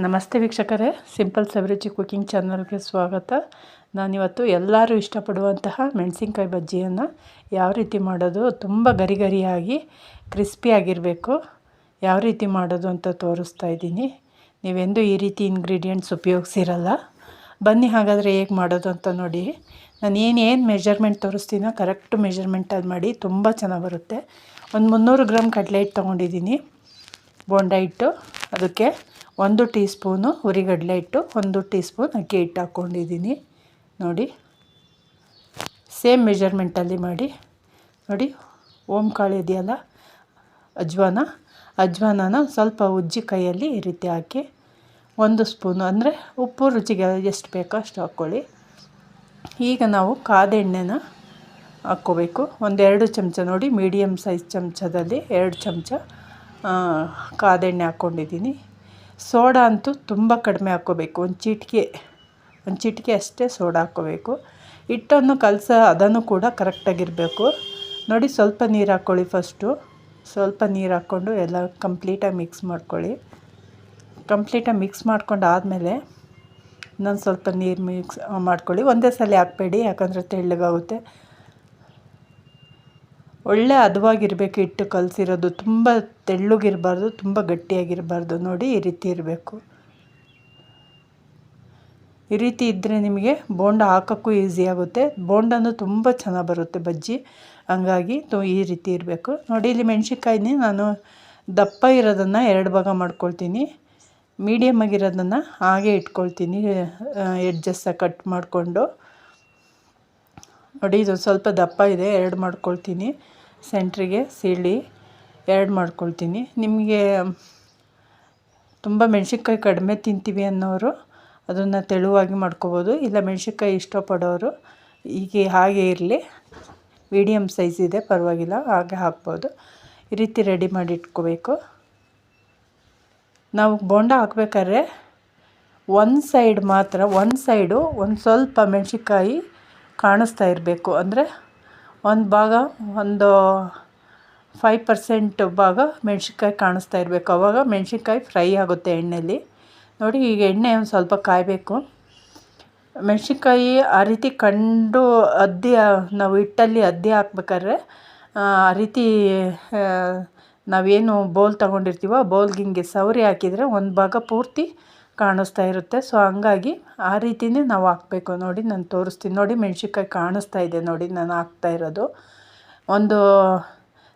ನಮಸ್ತೆ ವೀಕ್ಷಕರೇ, ಸಿಂಪಲ್ ಸವಿರುಚಿ ಕುಕಿಂಗ್ ಚಾನಲ್ಗೆ ಸ್ವಾಗತ. ನಾನಿವತ್ತು ಎಲ್ಲರೂ ಇಷ್ಟಪಡುವಂತಹ ಮೆಣಸಿನ್ಕಾಯಿ ಬಜ್ಜಿಯನ್ನು ಯಾವ ರೀತಿ ಮಾಡೋದು, ತುಂಬ ಗರಿ ಗರಿಯಾಗಿ ಕ್ರಿಸ್ಪಿಯಾಗಿರಬೇಕು, ಯಾವ ರೀತಿ ಮಾಡೋದು ಅಂತ ತೋರಿಸ್ತಾ ಇದ್ದೀನಿ. ನೀವೆಂದೂ ಈ ರೀತಿ ಇಂಗ್ರೀಡಿಯೆಂಟ್ಸ್ ಉಪಯೋಗಿಸಿರಲ್ಲ. ಬನ್ನಿ ಹಾಗಾದರೆ ಹೇಗೆ ಮಾಡೋದು ಅಂತ ನೋಡಿ. ನಾನು ಏನು ಮೆಜರ್ಮೆಂಟ್ ತೋರಿಸ್ತೀನೋ ಕರೆಕ್ಟ್ ಮೆಜರ್ಮೆಂಟಲ್ಲಿ ಮಾಡಿ, ತುಂಬ ಚೆನ್ನಾಗಿ ಬರುತ್ತೆ. ಒಂದು 300 ಗ್ರಾಮ್ ಕಡಲೆ ಹಿಟ್ಟು ತೊಗೊಂಡಿದ್ದೀನಿ, ಬೋಂಡ ಹಿಟ್ಟು. ಅದಕ್ಕೆ 1 ಟೀ ಸ್ಪೂನು ಹುರಿಗಡಲೆ ಹಿಟ್ಟು, 1 ಟೀ ಸ್ಪೂನ್ ಅಕ್ಕಿ ಹಿಟ್ಟು ಹಾಕ್ಕೊಂಡಿದ್ದೀನಿ. ನೋಡಿ, ಸೇಮ್ ಮೆಜರ್ಮೆಂಟಲ್ಲಿ ಮಾಡಿ. ನೋಡಿ, ಓಮ್ ಕಾಳು ಇದೆಯಲ್ಲ, ಅಜ್ವಾನನ ಸ್ವಲ್ಪ ಉಜ್ಜಿ ಕೈಯಲ್ಲಿ ಈ ರೀತಿ ಹಾಕಿ 1 ಸ್ಪೂನು, ಅಂದರೆ ಉಪ್ಪು ರುಚಿಗೆ ಎಷ್ಟು ಬೇಕೋ ಅಷ್ಟು ಹಾಕ್ಕೊಳ್ಳಿ. ಈಗ ನಾವು ಕಾದ ಎಣ್ಣೆನ ಹಾಕ್ಕೋಬೇಕು. 2 ಚಮಚ, ನೋಡಿ ಮೀಡಿಯಮ್ ಸೈಜ್ ಚಮಚದಲ್ಲಿ 2 ಚಮಚ ಕಾದ ಎಣ್ಣೆ ಹಾಕ್ಕೊಂಡಿದ್ದೀನಿ. ಸೋಡಾ ಅಂತೂ ತುಂಬ ಕಡಿಮೆ ಹಾಕ್ಕೋಬೇಕು, ಒಂದು ಚಿಟಿಕೆ ಅಷ್ಟೇ ಸೋಡಾ ಹಾಕ್ಕೋಬೇಕು. ಹಿಟ್ಟನ್ನು ಅದನ್ನು ಕೂಡ ಕರೆಕ್ಟಾಗಿರಬೇಕು. ನೋಡಿ, ಸ್ವಲ್ಪ ನೀರು ಹಾಕ್ಕೊಳ್ಳಿ. ಫಸ್ಟು ಸ್ವಲ್ಪ ನೀರು ಹಾಕ್ಕೊಂಡು ಎಲ್ಲ ಕಂಪ್ಲೀಟಾಗಿ ಮಿಕ್ಸ್ ಮಾಡ್ಕೊಳ್ಳಿ. ಕಂಪ್ಲೀಟಾಗಿ ಮಿಕ್ಸ್ ಮಾಡ್ಕೊಂಡು ಆದಮೇಲೆ ಇನ್ನೊಂದು ಸ್ವಲ್ಪ ನೀರು ಮಿಕ್ಸ್ ಮಾಡ್ಕೊಳ್ಳಿ. ಒಂದೇ ಸಲ ಹಾಕಬೇಡಿ, ಯಾಕಂದರೆ ತೆಳ್ಳಗಾಗುತ್ತೆ. ಒಳ್ಳೆ ಹದವಾಗಿರಬೇಕು ಹಿಟ್ಟು ಕಲಸಿರೋದು, ತುಂಬ ತೆಳ್ಳಗಿರಬಾರ್ದು, ತುಂಬ ಗಟ್ಟಿಯಾಗಿರಬಾರ್ದು. ನೋಡಿ, ಈ ರೀತಿ ಇರಬೇಕು. ಈ ರೀತಿ ಇದ್ದರೆ ನಿಮಗೆ ಬೋಂಡ ಹಾಕೋಕ್ಕೂ ಈಸಿ ಆಗುತ್ತೆ. ಬೋಂಡನೂ ತುಂಬ ಚೆನ್ನಾಗಿ ಬರುತ್ತೆ ಬಜ್ಜಿ, ಹಂಗಾಗಿ ಈ ರೀತಿ ಇರಬೇಕು. ನೋಡಿ, ಇಲ್ಲಿ ಮೆಣಸಿನ್ಕಾಯಿನೇ ನಾನು ದಪ್ಪ ಇರೋದನ್ನು 2 ಭಾಗ ಮಾಡ್ಕೊಳ್ತೀನಿ, ಮೀಡಿಯಮ್ ಆಗಿರೋದನ್ನು ಹಾಗೆ ಇಟ್ಕೊಳ್ತೀನಿ, ಎಡ್ಜಸ್ ಕಟ್ ಮಾಡಿಕೊಂಡು. ನೋಡಿ, ಇದು ಸ್ವಲ್ಪ ದಪ್ಪ ಇದೆ, 2 ಮಾಡ್ಕೊಳ್ತೀನಿ. ಸೆಂಟ್ರಿಗೆ ಸೀಳಿ 2 ಮಾಡ್ಕೊಳ್ತೀನಿ. ನಿಮಗೆ ತುಂಬ ಮೆಣಸಿನ್ಕಾಯಿ ಕಡಿಮೆ ತಿಂತೀವಿ ಅನ್ನೋರು ಅದನ್ನು ತೆಳುವಾಗಿ ಮಾಡ್ಕೋಬೋದು, ಇಲ್ಲ ಮೆಣಸಿನ್ಕಾಯಿ ಇಷ್ಟಪಡೋರು ಹಾಗೆ ಇರಲಿ, ಮೀಡಿಯಮ್ ಸೈಜ್ ಇದೆ ಪರವಾಗಿಲ್ಲ, ಹಾಗೆ ಹಾಕ್ಬೋದು. ಈ ರೀತಿ ರೆಡಿ ಮಾಡಿ ಇಟ್ಕೋಬೇಕು. ನಾವು ಬೋಂಡ ಹಾಕ್ಬೇಕಾದ್ರೆ ಒಂದು ಸೈಡು ಒಂದು ಸ್ವಲ್ಪ ಮೆಣಸಿನ್ಕಾಯಿ ಕಾಣಿಸ್ತಾ ಇರಬೇಕು, ಅಂದರೆ ಒಂದು ಭಾಗ, ಒಂದು 5% ಭಾಗ ಮೆಣಸಿನ್ಕಾಯಿ ಕಾಣಿಸ್ತಾ ಇರಬೇಕು. ಆವಾಗ ಮೆಣಸಿನ್ಕಾಯಿ ಫ್ರೈ ಆಗುತ್ತೆ ಎಣ್ಣೆಯಲ್ಲಿ. ನೋಡಿ, ಈಗ ಎಣ್ಣೆ ಒಂದು ಸ್ವಲ್ಪ ಕಾಯಬೇಕು. ಮೆಣಸಿನ್ಕಾಯಿ ಆ ರೀತಿ ನಾವು ಹಿಟ್ಟಲ್ಲಿ ಅದ್ದಿ ಹಾಕ್ಬೇಕಾದ್ರೆ ಆ ರೀತಿ ನಾವೇನು ಬೌಲ್ ತೊಗೊಂಡಿರ್ತೀವೋ ಆ ಬೌಲ್ಗೆ ಹಿಂಗೆ ಸವರಿ ಹಾಕಿದರೆ ಒಂದು ಭಾಗ ಪೂರ್ತಿ ಕಾಣಿಸ್ತಾ ಇರುತ್ತೆ. ಸೊ ಹಂಗಾಗಿ ಆ ರೀತಿಯೇ ನಾವು ಹಾಕಬೇಕು. ನೋಡಿ, ನಾನು ತೋರಿಸ್ತೀನಿ. ನೋಡಿ, ಮೆಣಸಿನ್ಕಾಯಿ ಕಾಣಿಸ್ತಾ ಇದೆ. ನೋಡಿ, ನಾನು ಹಾಕ್ತಾ ಇರೋದು ಒಂದು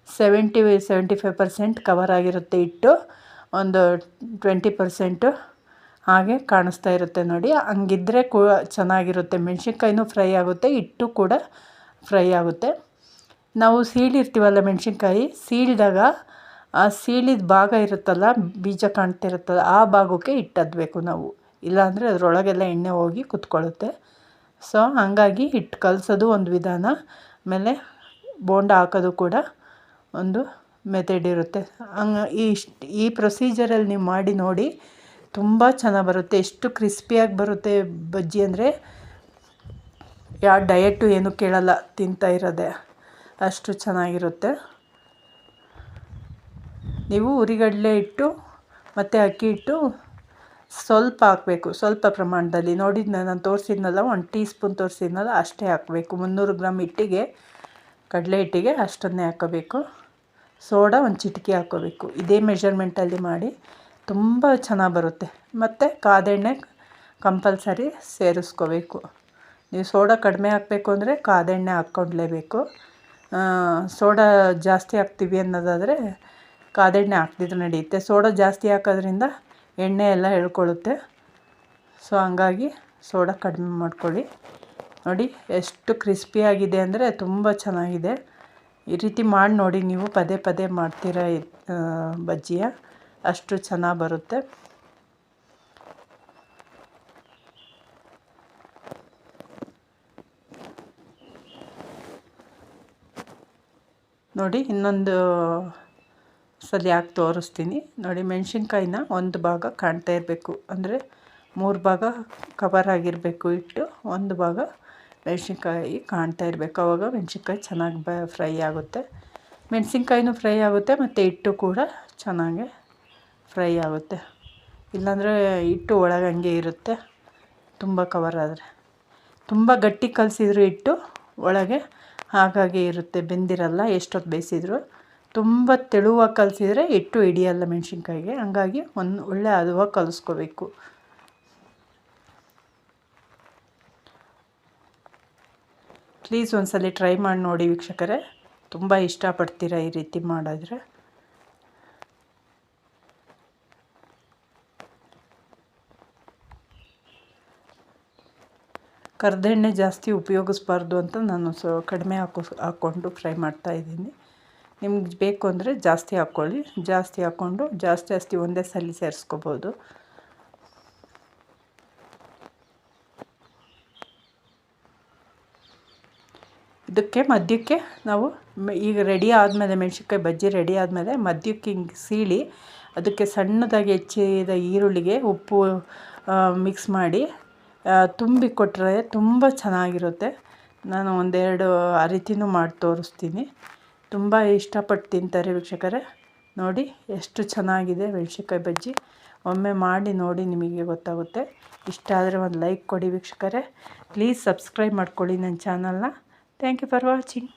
70-75% ಕವರ್ ಆಗಿರುತ್ತೆ ಹಿಟ್ಟು, ಒಂದು 20% ಹಾಗೆ ಕಾಣಿಸ್ತಾ ಇರುತ್ತೆ. ನೋಡಿ, ಹಂಗಿದ್ರೆ ಚೆನ್ನಾಗಿರುತ್ತೆ. ಮೆಣಸಿನ್ಕಾಯಿನೂ ಫ್ರೈ ಆಗುತ್ತೆ, ಹಿಟ್ಟು ಕೂಡ ಫ್ರೈ ಆಗುತ್ತೆ. ನಾವು ಸೀಳಿರ್ತೀವಲ್ಲ ಮೆಣಸಿನ್ಕಾಯಿ, ಸೀಳಿದಾಗ ಆ ಸೀಳಿದ ಭಾಗ ಇರುತ್ತಲ್ಲ, ಬೀಜ ಕಾಣ್ತಿರುತ್ತಲ್ಲ, ಆ ಭಾಗಕ್ಕೆ ಹಿಟ್ಟು ನಾವು, ಇಲ್ಲಾಂದರೆ ಅದರೊಳಗೆಲ್ಲ ಎಣ್ಣೆ ಹೋಗಿ ಕುತ್ಕೊಳ್ಳುತ್ತೆ. ಸೊ ಹಾಗಾಗಿ ಹಿಟ್ಟು ಕಲಸೋದು ಒಂದು ವಿಧಾನ, ಆಮೇಲೆ ಬೋಂಡ ಹಾಕೋದು ಕೂಡ ಒಂದು ಮೆಥಡ್ ಇರುತ್ತೆ. ಈ ಪ್ರೊಸೀಜರಲ್ಲಿ ನೀವು ಮಾಡಿ ನೋಡಿ, ತುಂಬ ಚೆನ್ನಾಗಿ ಬರುತ್ತೆ. ಎಷ್ಟು ಕ್ರಿಸ್ಪಿಯಾಗಿ ಬರುತ್ತೆ ಬಜ್ಜಿ ಅಂದರೆ ಯಾವ ಡಯಟು ಏನು ಕೇಳಲ್ಲ, ತಿಂತಾ ಇರೋದೆ ಅಷ್ಟು ಚೆನ್ನಾಗಿರುತ್ತೆ. ನೀವು ಹುರಿಗಡಲೆ ಹಿಟ್ಟು ಮತ್ತು ಅಕ್ಕಿ ಹಿಟ್ಟು ಸ್ವಲ್ಪ ಹಾಕಬೇಕು, ಸ್ವಲ್ಪ ಪ್ರಮಾಣದಲ್ಲಿ. ನೋಡಿ, ನಾನು ತೋರಿಸಿದ್ನಲ್ಲ, 1 ಟೀ ಸ್ಪೂನ್ ತೋರಿಸಿದ್ನಲ್ಲ, ಅಷ್ಟೇ ಹಾಕಬೇಕು. 300 ಗ್ರಾಮ್ ಹಿಟ್ಟಿಗೆ, ಕಡಲೆ ಹಿಟ್ಟಿಗೆ ಅಷ್ಟನ್ನೇ ಹಾಕೋಬೇಕು. ಸೋಡಾ ಒಂದು ಚಿಟಿಕೆ ಹಾಕ್ಕೋಬೇಕು. ಇದೇ ಮೆಜರ್ಮೆಂಟಲ್ಲಿ ಮಾಡಿ, ತುಂಬ ಚೆನ್ನಾಗಿ ಬರುತ್ತೆ. ಮತ್ತು ಕಾದೆಣ್ಣೆ ಕಂಪಲ್ಸರಿ ಸೇರಿಸ್ಕೋಬೇಕು. ನೀವು ಸೋಡಾ ಕಡಿಮೆ ಹಾಕಬೇಕು ಅಂದರೆ ಕಾದೆಣ್ಣೆ ಹಾಕ್ಕೊಳ್ಲೇಬೇಕು. ಸೋಡಾ ಜಾಸ್ತಿ ಹಾಕ್ತೀವಿ ಅನ್ನೋದಾದರೆ ಕಾದೆಣ್ಣೆ ಹಾಕ್ತಿದ್ರೆ ನಡೆಯುತ್ತೆ. ಸೋಡಾ ಜಾಸ್ತಿ ಹಾಕೋದ್ರಿಂದ ಎಣ್ಣೆ ಎಲ್ಲ ಎಳ್ಕೊಳ್ಳುತ್ತೆ. ಸೊ ಹಂಗಾಗಿ ಸೋಡಾ ಕಡಿಮೆ ಮಾಡ್ಕೊಳ್ಳಿ. ನೋಡಿ, ಎಷ್ಟು ಕ್ರಿಸ್ಪಿಯಾಗಿದೆ ಅಂದರೆ ತುಂಬ ಚೆನ್ನಾಗಿದೆ. ಈ ರೀತಿ ಮಾಡಿ ನೋಡಿ, ನೀವು ಪದೇ ಪದೇ ಮಾಡ್ತೀರ ಬಜ್ಜಿಯ, ಅಷ್ಟು ಚೆನ್ನಾಗಿ ಬರುತ್ತೆ. ನೋಡಿ, ಇನ್ನೊಂದು ಸಲ ಹಾಕಿ ತೋರಿಸ್ತೀನಿ. ನೋಡಿ, ಮೆಣಸಿನ್ಕಾಯಿನ ಒಂದು ಭಾಗ ಕಾಣ್ತಾ ಇರಬೇಕು, ಅಂದರೆ 3 ಭಾಗ ಕವರ್ ಆಗಿರಬೇಕು ಹಿಟ್ಟು, ಒಂದು ಭಾಗ ಮೆಣಸಿನ್ಕಾಯಿ ಕಾಣ್ತಾ ಇರಬೇಕು. ಆವಾಗ ಮೆಣಸಿನ್ಕಾಯಿ ಚೆನ್ನಾಗಿ ಫ್ರೈ ಆಗುತ್ತೆ. ಮೆಣಸಿನ್ಕಾಯಿನೂ ಫ್ರೈ ಆಗುತ್ತೆ ಮತ್ತು ಹಿಟ್ಟು ಕೂಡ ಚೆನ್ನಾಗಿ ಫ್ರೈ ಆಗುತ್ತೆ. ಇಲ್ಲಾಂದರೆ ಹಿಟ್ಟು ಒಳಗೆ ಹಂಗೆ ಇರುತ್ತೆ. ತುಂಬ ಕವರ್ ಆದರೆ ತುಂಬ ಗಟ್ಟಿ ಕಲಸಿದ್ರು ಹಿಟ್ಟು ಒಳಗೆ ಹಾಗಾಗಿ ಇರುತ್ತೆ, ಬೆಂದಿರಲ್ಲ ಎಷ್ಟೊತ್ತು ಬೇಯಿಸಿದ್ರು. ತುಂಬ ತೆಳುವಾಗಿ ಕಲಸಿದ್ರೆ ಹಿಟ್ಟು ಹಿಡಿಯಲ್ಲ ಮೆಣಸಿನ್ಕಾಯಿಗೆ, ಹಂಗಾಗಿ ಒಂದು ಒಳ್ಳೆ ಹದವಾಗಿ ಕಲಿಸ್ಕೋಬೇಕು. ಪ್ಲೀಸ್ ಒಂದ್ಸಲ ಟ್ರೈ ಮಾಡಿ ನೋಡಿ ವೀಕ್ಷಕರೇ, ತುಂಬ ಇಷ್ಟಪಡ್ತೀರ ಈ ರೀತಿ ಮಾಡಿದ್ರೆ. ಕರ್ದೆಣ್ಣೆ ಜಾಸ್ತಿ ಉಪಯೋಗಿಸ್ಬಾರ್ದು ಅಂತ ನಾನು ಕಡಿಮೆ ಹಾಕ್ಕೊಂಡು ಫ್ರೈ ಮಾಡ್ತಾಯಿದ್ದೀನಿ. ನಿಮ್ಗೆ ಬೇಕು ಅಂದರೆ ಜಾಸ್ತಿ ಹಾಕ್ಕೊಳ್ಳಿ, ಜಾಸ್ತಿ ಹಾಕ್ಕೊಂಡು ಜಾಸ್ತಿ ಒಂದೇ ಸಲ ಸೇರಿಸ್ಕೋಬೋದು. ಇದಕ್ಕೆ ಮಧ್ಯಕ್ಕೆ ನಾವು ಈಗ ರೆಡಿ ಆದಮೇಲೆ ಮೆಣಸಿನ್ಕಾಯಿ ಬಜ್ಜಿ ರೆಡಿ ಆದಮೇಲೆ ಮಧ್ಯಕ್ಕೆ ಹಿಂಗೆ ಸೀಳಿ ಅದಕ್ಕೆ ಸಣ್ಣದಾಗಿ ಹೆಚ್ಚಿದ ಈರುಳ್ಳಿಗೆ ಉಪ್ಪು ಮಿಕ್ಸ್ ಮಾಡಿ ತುಂಬಿ ಕೊಟ್ಟರೆ ತುಂಬ ಚೆನ್ನಾಗಿರುತ್ತೆ. ನಾನು ಒಂದೆರಡು ಆ ರೀತಿಯೂ ಮಾಡಿ ತೋರಿಸ್ತೀನಿ. ತುಂಬ ಇಷ್ಟಪಟ್ಟು ತಿಂತಾರೆ ವೀಕ್ಷಕರೇ. ನೋಡಿ ಎಷ್ಟು ಚೆನ್ನಾಗಿದೆ ಮೆಣಸಿನ್ಕಾಯಿ ಬಜ್ಜಿ. ಒಮ್ಮೆ ಮಾಡಿ ನೋಡಿ, ನಿಮಗೆ ಗೊತ್ತಾಗುತ್ತೆ. ಇಷ್ಟ ಆದರೆ ಒಂದು ಲೈಕ್ ಕೊಡಿ ವೀಕ್ಷಕರೇ. ಪ್ಲೀಸ್ ಸಬ್ಸ್ಕ್ರೈಬ್ ಮಾಡ್ಕೊಳ್ಳಿ ನನ್ನ ಚಾನಲ್ನ. Thank you for watching.